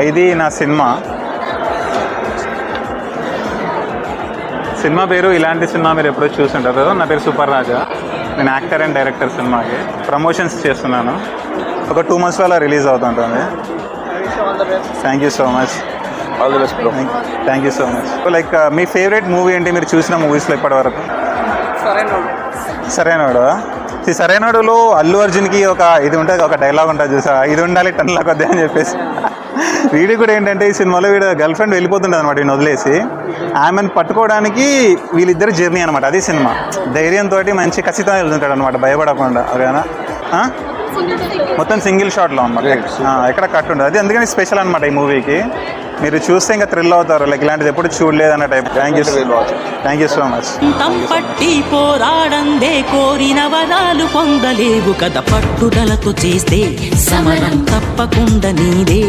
ఇది నా సినిమా పేరు ఇలాంటి సినిమా మీరు ఎప్పుడో చూసుంటారు. నా పేరు సూపర్ రాజా. నేను యాక్టర్ అండ్ డైరెక్టర్. సినిమాకి ప్రమోషన్స్ చేస్తున్నాను. ఒక 2 months వల్ల రిలీజ్ అవుతుంటుంది. Thank you so much. All the best bro. Thank you so much. Like me favourite movie ఏంటి మీరు చూసిన మూవీస్లో ఇప్పటి వరకు? సరైనోడు. సరైనోడులో అల్లు అర్జున్కి ఒక ఇది ఉంటుంది, ఒక డైలాగ్ ఉంటుంది చూసా, ఇది ఉండాలి టన్నుల కొద్ది అని చెప్పేసి. వీడి కూడా ఏంటంటే ఈ సినిమాలో వీడు గర్ల్ ఫ్రెండ్ వెళ్ళిపోతుంటుంది అనమాట, వీడిని వదిలేసి. ఆమెను పట్టుకోవడానికి వీళ్ళిద్దరు జర్నీ అనమాట. అది సినిమా. ధైర్యంతో మంచి ఖచ్చితంగా వెళ్తుంటాడు అనమాట, భయపడకుండా. ఓకేనా? మొత్తం సింగిల్ షాట్లో అనమాట, ఎక్కడ కట్ ఉండదు. అది అందుకని స్పెషల్ అనమాట ఈ మూవీకి. మీరు చూస్తే ఇంకా థ్రిల్ అవుతారు. లైక్ ఇలాంటిది ఎప్పుడు చూడలేదు అన్న type. Thank you so much. పట్టి పోరాడందే కోరిన వరాలు పొందలేవు కదా, పట్టుదలతో చేస్తే సమరం తప్పకుండా నీదే.